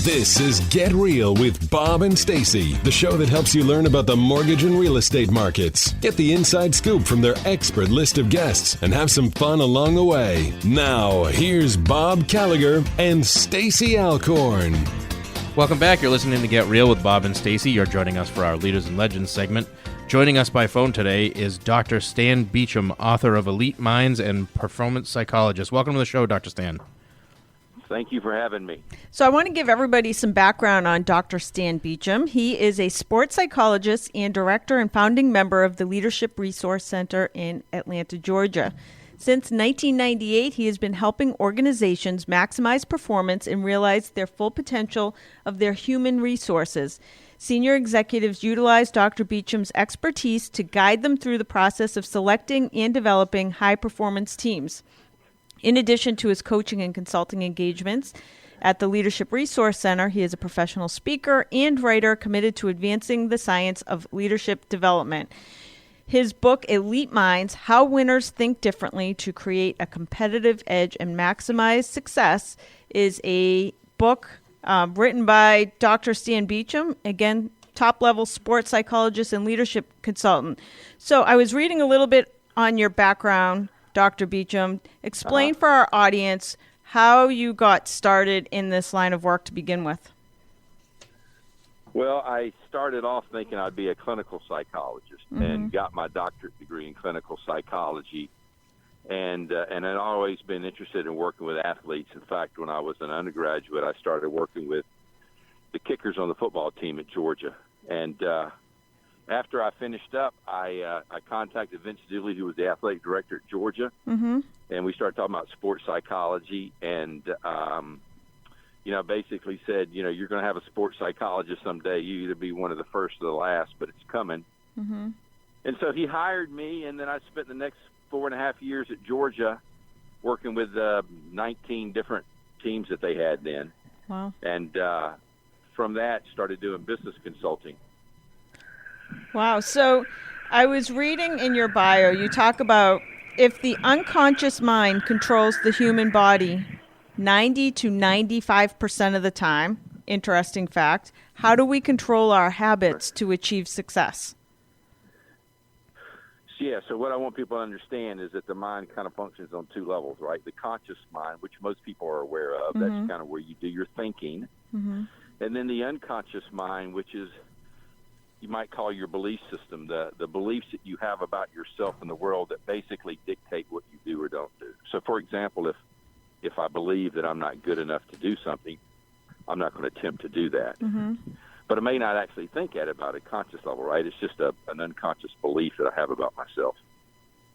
This is Get Real with Bob and Stacy, the show that helps you learn about the mortgage and real estate markets. Get the inside scoop from their expert list of guests and have some fun along the way. Now, here's Bob Gallagher and Stacy Alcorn. Welcome back. You're listening to Get Real with Bob and Stacy. You're joining us for our Leaders and Legends segment. Joining us by phone today is Dr. Stan Beecham, author of Elite Minds and Performance Psychologist. Welcome to the show, Dr. Stan. Thank you for having me. So I want to give everybody some background on Dr. Stan Beecham. He is a sports psychologist and director and founding member of the Leadership Resource Center in Atlanta, Georgia. Since 1998, he has been helping organizations maximize performance and realize their full potential of their human resources. Senior executives utilize Dr. Beecham's expertise to guide them through the process of selecting and developing high-performance teams. In addition to his coaching and consulting engagements at the Leadership Resource Center, he is a professional speaker and writer committed to advancing the science of leadership development. His book, Elite Minds, How Winners Think Differently to Create a Competitive Edge and Maximize Success, is a book written by Dr. Stan Beecham, again, top-level sports psychologist and leadership consultant. So I was reading a little bit on your background, Dr. Beecham. Explain for our audience how you got started in this line of work to begin with. Well, I started off thinking I'd be a clinical psychologist and got my doctorate degree in clinical psychology. And I'd always been interested in working with athletes. In fact, when I was an undergraduate, I started working with the kickers on the football team at Georgia. And after I finished up, I contacted Vince Dooley, who was the athletic director at Georgia, and we started talking about sports psychology. And basically said, you're going to have a sports psychologist someday. You either be one of the first or the last, but it's coming. And so he hired me, and then I spent the next 4.5 years at Georgia working with 19 different teams that they had then. Wow. And from that, started doing business consulting. Wow. So I was reading in your bio, you talk about if the unconscious mind controls the human body 90 to 95% of the time, interesting fact, how do we control our habits to achieve success? Yeah, so what I want people to understand is that the mind kind of functions on two levels, right? The conscious mind, which most people are aware of, that's kind of where you do your thinking. And then the unconscious mind, which is, you might call your belief system, the beliefs that you have about yourself and the world that basically dictate what you do or don't do. So, for example, if I believe that I'm not good enough to do something, I'm not going to attempt to do that. But I may not actually think at it about a conscious level, right? It's just an unconscious belief that I have about myself.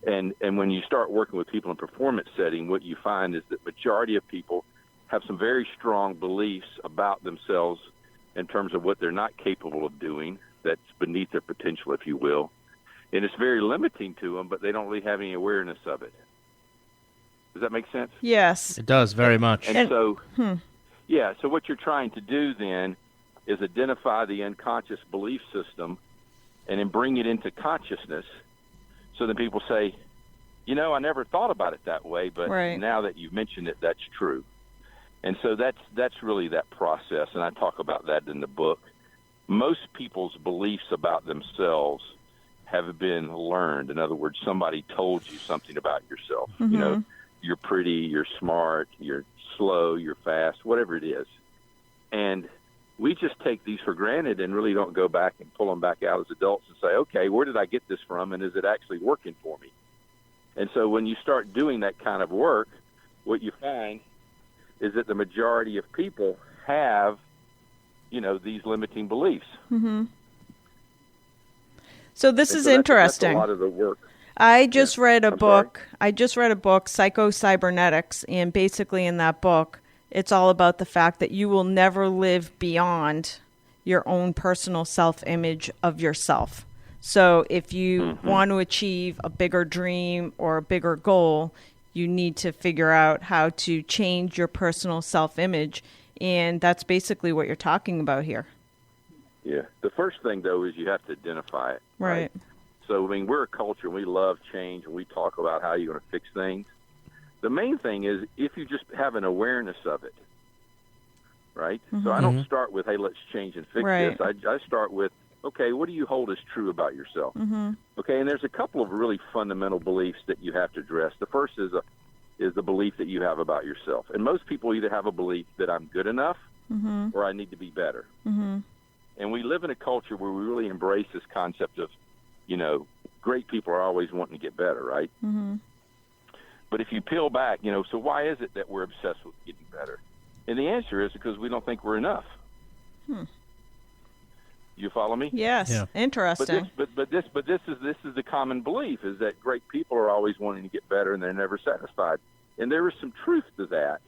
And when you start working with people in performance setting, what you find is that majority of people have some very strong beliefs about themselves in terms of what they're not capable of doing, that's beneath their potential, if you will. And it's very limiting to them, but they don't really have any awareness of it. Does that make sense? Yes. It does, very much. And so what you're trying to do then is identify the unconscious belief system and then bring it into consciousness so that people say, I never thought about it that way, but now that you've mentioned it, that's true. And so that's really that process, and I talk about that in the book. Most people's beliefs about themselves have been learned. In other words, somebody told you something about yourself. You're pretty, you're smart, you're slow, you're fast, whatever it is. And we just take these for granted and really don't go back and pull them back out as adults and say, okay, where did I get this from, and is it actually working for me? And so when you start doing that kind of work, what you find is that the majority of people have, these limiting beliefs. So this is interesting. That's a lot of the work. I just read a book, Psycho-Cybernetics, and basically in that book, it's all about the fact that you will never live beyond your own personal self-image of yourself. So if you want to achieve a bigger dream or a bigger goal, you need to figure out how to change your personal self-image, and that's basically what you're talking about here. Yeah. The first thing, though, is you have to identify it. Right. So, we're a culture, and we love change, and we talk about how you're going to fix things. The main thing is if you just have an awareness of it, right? So I don't start with, hey, let's change and fix Right. this. I start with, okay, what do you hold as true about yourself? Okay, and there's a couple of really fundamental beliefs that you have to address. The first is the belief that you have about yourself. And most people either have a belief that I'm good enough or I need to be better. And we live in a culture where we really embrace this concept of, great people are always wanting to get better, right? But if you peel back, so why is it that we're obsessed with getting better? And the answer is because we don't think we're enough. You follow me? Yes. Yeah. Interesting. But this is the common belief, is that great people are always wanting to get better and they're never satisfied. And there is some truth to that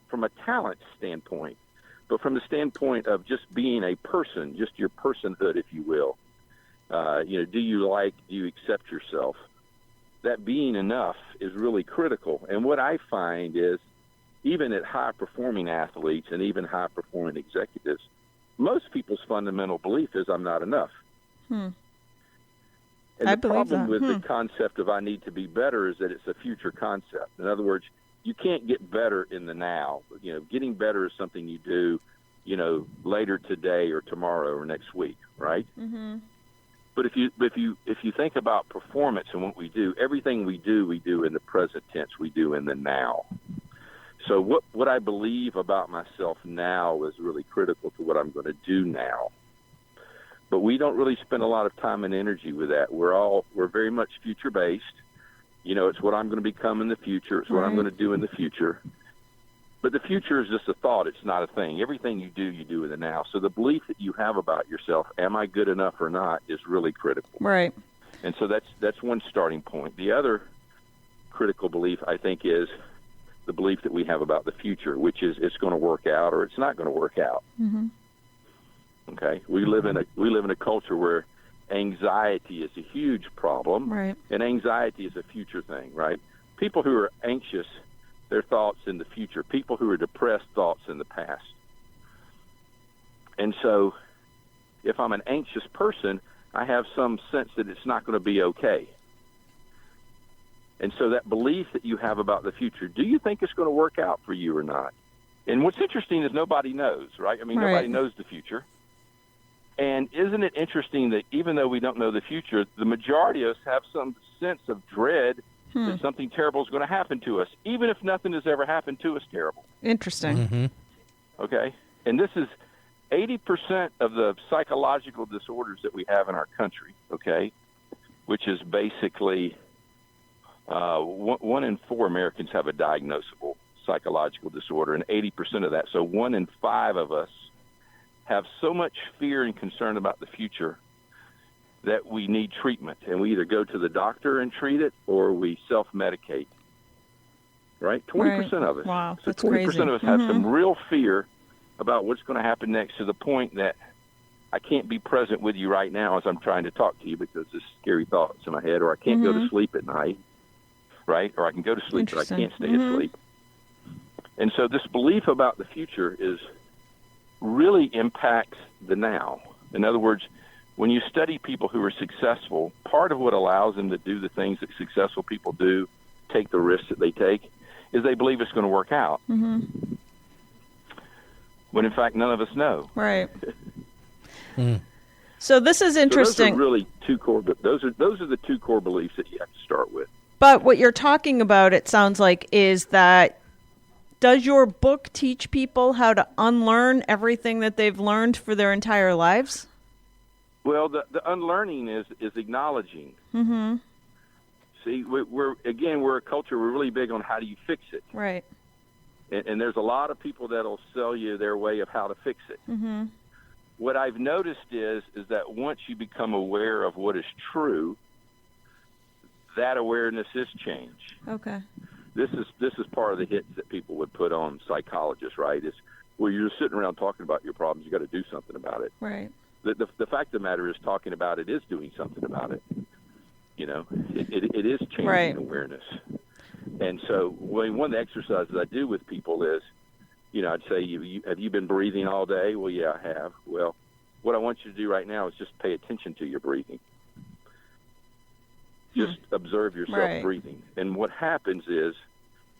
from a talent standpoint, but from the standpoint of just being a person, just your personhood, if you will. Do you accept yourself? That being enough is really critical. And what I find is, even at high-performing athletes and even high-performing executives, most people's fundamental belief is I'm not enough. And I the believe problem that. with the concept of I need to be better is that it's a future concept. In other words, you can't get better in the now. Getting better is something you do, later today or tomorrow or next week, right? But if you think about performance and what we do, everything we do in the present tense. We do in the now. So what I believe about myself now is really critical to what I'm going to do now. But we don't really spend a lot of time and energy with that. We're very much future based. It's what I'm going to become in the future. It's what I'm going to do in the future. But the future is just a thought. It's not a thing. Everything you do in the now. So the belief that you have about yourself, am I good enough or not, is really critical. Right. And so that's one starting point. The other critical belief, I think, is the belief that we have about the future, which is it's going to work out or it's not going to work out. Okay, we live in a culture where anxiety is a huge problem, Right. and anxiety is a future thing, right? People who are anxious, their thoughts in the future. People who are depressed, thoughts in the past. And so, if I'm an anxious person, I have some sense that it's not going to be okay. And so that belief that you have about the future, do you think it's going to work out for you or not? And what's interesting is nobody knows, right? I mean, nobody knows the future. And isn't it interesting that even though we don't know the future, the majority of us have some sense of dread that something terrible is going to happen to us, even if nothing has ever happened to us terrible. Interesting. Okay? And this is 80% of the psychological disorders that we have in our country, okay, which is basically 1 in 4 Americans have a diagnosable psychological disorder, and 80% of that, so 1 in 5 of us have so much fear and concern about the future that we need treatment, and we either go to the doctor and treat it or we self-medicate, right? 20% of us. Wow, so that's 20% crazy. of us have some real fear about what's going to happen next, to the point that I can't be present with you right now as I'm trying to talk to you because there's scary thoughts in my head, or I can't go to sleep at night, right? Or I can go to sleep, but I can't stay asleep. And so this belief about the future really impacts the now. In other words, when you study people who are successful, part of what allows them to do the things that successful people do, take the risks that they take, is they believe it's going to work out. When in fact, none of us know. Right. So this is interesting. So those are really two core. Those are the two core beliefs that you have to start with. But what you're talking about, it sounds like, is that, does your book teach people how to unlearn everything that they've learned for their entire lives? Well, the unlearning is acknowledging. See, we're a culture. We're really big on how do you fix it. Right. And there's a lot of people that'll sell you their way of how to fix it. What I've noticed is that once you become aware of what is true, that awareness is change. Okay. This is part of the hits that people would put on psychologists, right? Is, well, you're just sitting around talking about your problems. You got to do something about it. Right. The fact of the matter is, talking about it is doing something about it. It is changing awareness. And so one of the exercises I do with people is, I'd say, have you been breathing all day? Well, yeah, I have. Well, what I want you to do right now is just pay attention to your breathing. Just observe yourself breathing. And what happens is,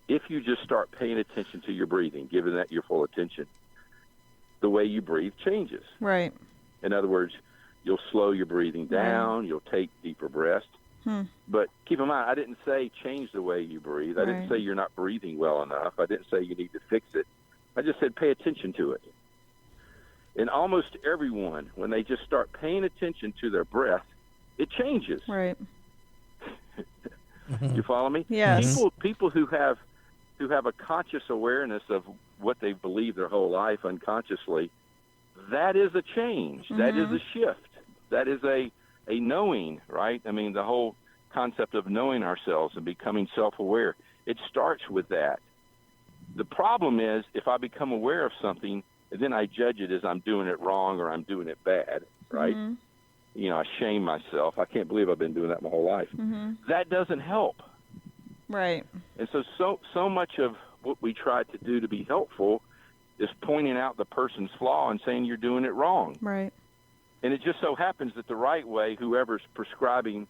if you just start paying attention to your breathing, giving that your full attention, the way you breathe changes. Right. In other words, you'll slow your breathing down, you'll take deeper breaths. But keep in mind, I didn't say change the way you breathe. I didn't say you're not breathing well enough. I didn't say you need to fix it. I just said pay attention to it. And almost everyone, when they just start paying attention to their breath, it changes. Right. You follow me? Yes. People who have a conscious awareness of what they believe their whole life unconsciously, that is a change. That is a shift. That is a knowing, right? I mean, the whole concept of knowing ourselves and becoming self-aware, it starts with that. The problem is if I become aware of something and then I judge it as I'm doing it wrong or I'm doing it bad, right? You know, I shame myself. I can't believe I've been doing that my whole life. That doesn't help. Right. And so much of what we try to do to be helpful is pointing out the person's flaw and saying you're doing it wrong. Right. And it just so happens that the right way, whoever's prescribing,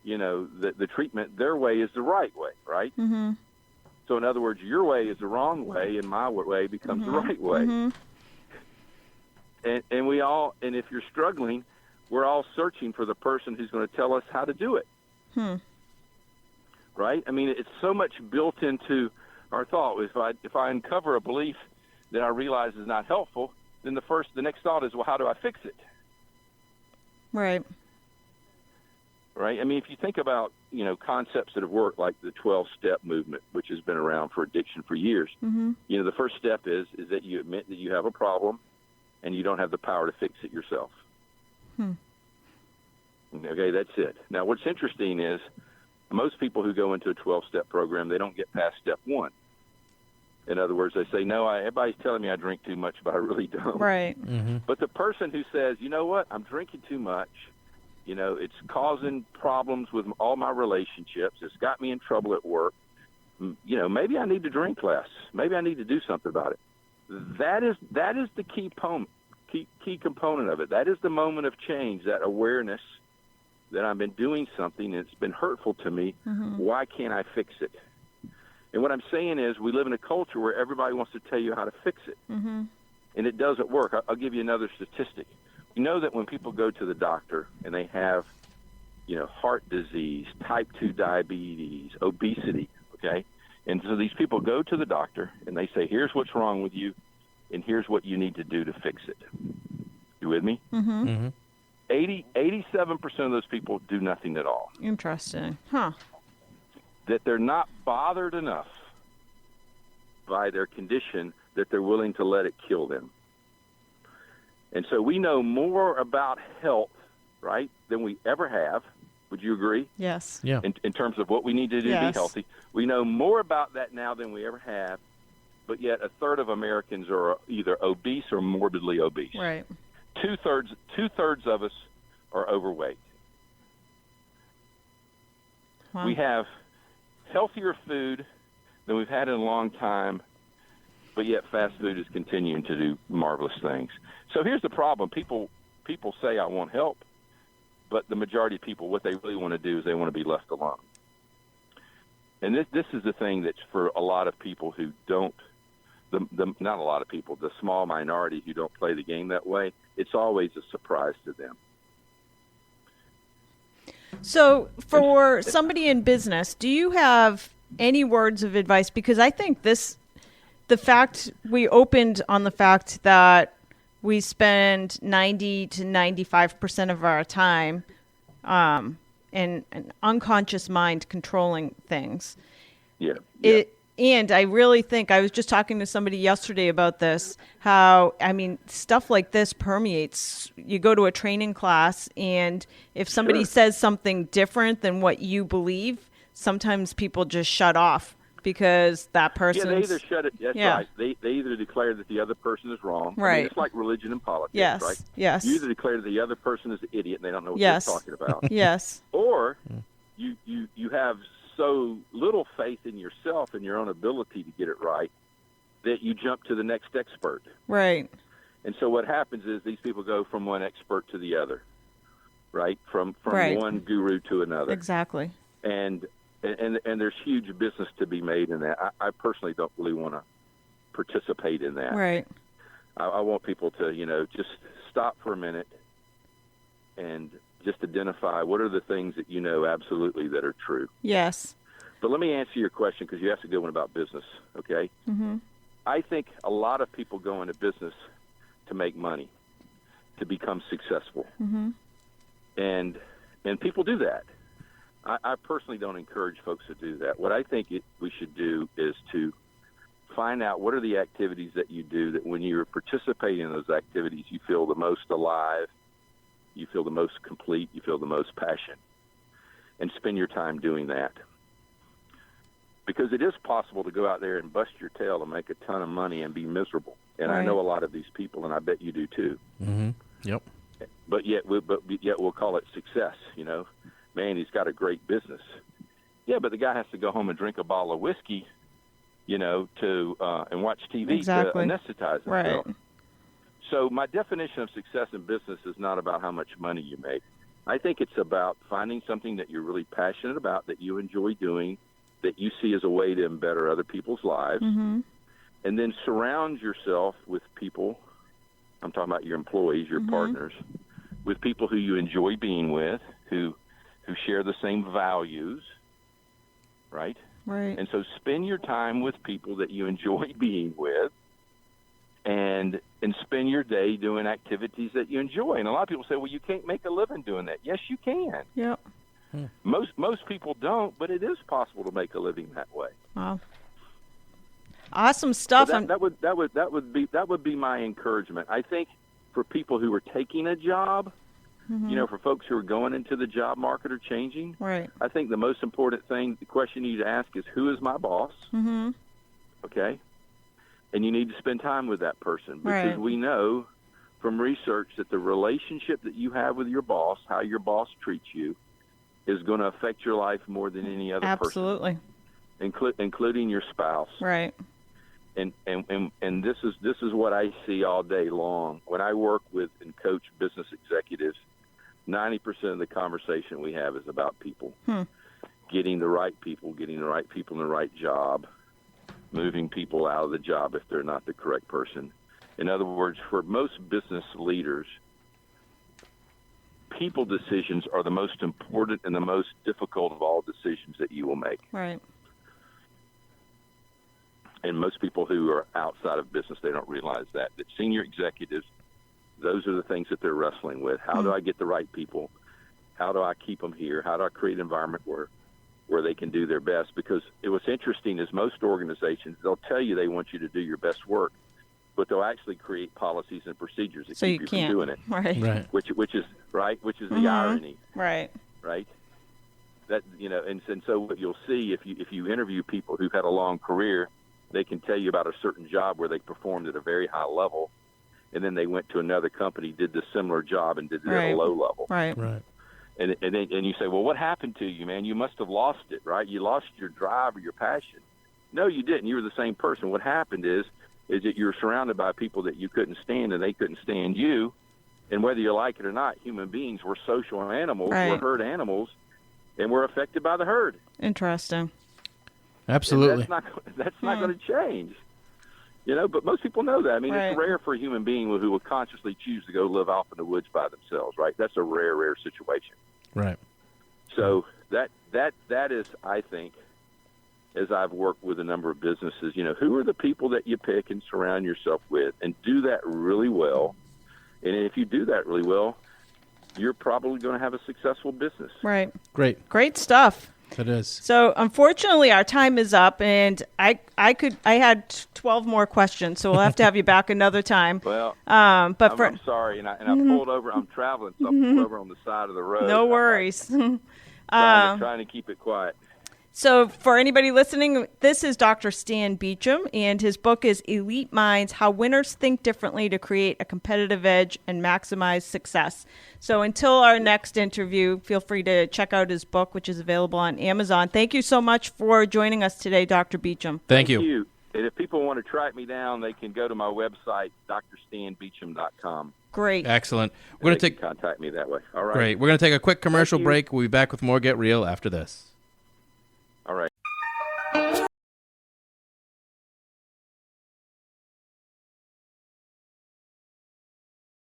you know, the treatment, their way is the right way, right? So in other words, your way is the wrong way, and my way becomes the right way. And we all, and if you're struggling, we're all searching for the person who's going to tell us how to do it. Right? I mean, it's so much built into our thought. If I uncover a belief that I realize is not helpful, then the next thought is, well, how do I fix it? Right. Right? I mean, if you think about, you know, concepts that have worked, like the 12-step movement, which has been around for addiction for years, you know, the first step is that you admit that you have a problem and you don't have the power to fix it yourself. Okay, that's it. Now, what's interesting is most people who go into a 12-step program, they don't get past step 1. In other words, they say, no, everybody's telling me I drink too much, but I really don't. Right. But the person who says, you know what, I'm drinking too much, you know, it's causing problems with all my relationships, it's got me in trouble at work, you know, maybe I need to drink less. Maybe I need to do something about it. That is the key component of it. That is the moment of change, that awareness that I've been doing something and it's been hurtful to me. Why can't I fix it? And what I'm saying is we live in a culture where everybody wants to tell you how to fix it. And it doesn't work. I'll give you another statistic. You know that when people go to the doctor and they have, you know, heart disease, type 2 diabetes, obesity, okay? And so these people go to the doctor and they say, here's what's wrong with you and here's what you need to do to fix it. You with me? 87% of those people do nothing at all. Interesting. Huh. That they're not bothered enough by their condition that they're willing to let it kill them. And so we know more about health, right, than we ever have. Would you agree? Yes. Yeah. In terms of what we need to do to be healthy. We know more about that now than we ever have, but yet a third of Americans are either obese or morbidly obese. Right. Two-thirds of us are overweight. Wow. We have healthier food than we've had in a long time, but yet fast food is continuing to do marvelous things. So here's the problem. People say, I want help, but the majority of people, what they really want to do is they want to be left alone. And this is the thing that's for a lot of people who don't, not a lot of people, the small minority who don't play the game that way, it's always a surprise to them. So for somebody in business, do you have any words of advice? Because I think the fact we opened on the fact that we spend 90 to 95% of our time in an unconscious mind controlling things. Yeah. And I really think, I was just talking to somebody yesterday about this, how, I mean, stuff like this permeates. You go to a training class, and if somebody says something different than what you believe, sometimes people just shut off because that person. Yeah, they either shut it. That's right. They either declare that the other person is wrong. Right. I mean, it's like religion and politics, yes. right? Yes. You either declare that the other person is an idiot and they don't know what they're talking about. Yes. Or you have so little faith in yourself and your own ability to get it right that you jump to the next expert. Right. And so what happens is these people go from one expert to the other, right? From one guru to another. Exactly. And there's huge business to be made in that. I personally don't really want to participate in that. Right. I want people to, just stop for a minute and just identify what are the things that absolutely that are true. Yes. But let me answer your question, because you asked a good one about business, okay? Mm-hmm. I think a lot of people go into business to make money, to become successful. Mm-hmm. And people do that. I personally don't encourage folks to do that. What I think we should do is to find out what are the activities that you do that when you're participating in those activities, you feel the most alive, you feel the most complete, you feel the most passion, and spend your time doing that. Because it is possible to go out there and bust your tail and make a ton of money and be miserable. And right. I know a lot of these people, and I bet you do too. Mm-hmm. Yep. But yet we'll call it success, Man, he's got a great business. Yeah, but the guy has to go home and drink a bottle of whiskey, to and watch TV exactly. to anesthetize himself. Right. So my definition of success in business is not about how much money you make. I think it's about finding something that you're really passionate about, that you enjoy doing, that you see as a way to better other people's lives, mm-hmm. and then surround yourself with people. I'm talking about your employees, your mm-hmm. partners, with people who you enjoy being with, who share the same values, right? Right. And so spend your time with people that you enjoy being with, and spend your day doing activities that you enjoy. And a lot of people say, well, you can't make a living doing that. Yes, you can. Yep. Most people don't, but it is possible to make a living that way. Wow. Awesome stuff. So that would be my encouragement. I think for people who are taking a job, mm-hmm. For folks who are going into the job market or changing, right. I think the most important thing, the question you need to ask is, who is my boss? Mm-hmm. Okay? And you need to spend time with that person, because right. we know from research that the relationship that you have with your boss, how your boss treats you, is going to affect your life more than any other Absolutely. person, including your spouse. Right. And this is what I see all day long when I work with and coach business executives. 90% of the conversation we have is about people, getting the right people in the right job, moving people out of the job if they're not the correct person. In other words, for most business leaders, people decisions are the most important and the most difficult of all decisions that you will make. Right. And most people who are outside of business, they don't realize that senior executives, those are the things that they're wrestling with. How do I get the right people? How do I keep them here? How do I create an environment where they can do their best? Because what's interesting is most organizations, they'll tell you they want you to do your best work, but they'll actually create policies and procedures that keep you from doing it. Right. Which is right, which is mm-hmm. the irony. Right. That and so what you'll see if you interview people who've had a long career, they can tell you about a certain job where they performed at a very high level, and then they went to another company, did the similar job, and did it at a low level. Right. And you say, well, what happened to you, man? You must have lost it, right? You lost your drive or your passion. No, you didn't. You were the same person. What happened is that you're surrounded by people that you couldn't stand, and they couldn't stand you. And whether you like it or not, human beings, we're social animals, we're herd animals, and we're affected by the herd. Interesting. Absolutely. And that's not going to change. But most people know that. I mean, it's rare for a human being who will consciously choose to go live off in the woods by themselves, right? That's a rare situation. Right. So that is, I think, as I've worked with a number of businesses, who are the people that you pick and surround yourself with, and do that really well. And if you do that really well, you're probably going to have a successful business. Right. Great stuff. It is. So unfortunately, our time is up, and I had 12 more questions, so we'll have to have you back another time. Well, I'm sorry, and I pulled over. I'm traveling, so I pulled over on the side of the road. No worries. Trying to keep it quiet. So for anybody listening, this is Dr. Stan Beecham, and his book is Elite Minds, How Winners Think Differently to Create a Competitive Edge and Maximize Success. So until our next interview, feel free to check out his book, which is available on Amazon. Thank you so much for joining us today, Dr. Beecham. Thank you. And if people want to track me down, they can go to my website, drstanbeecham.com. Great. Excellent. We're going to contact me that way. All right. Great. We're going to take a quick commercial break. We'll be back with more Get Real after this. All right.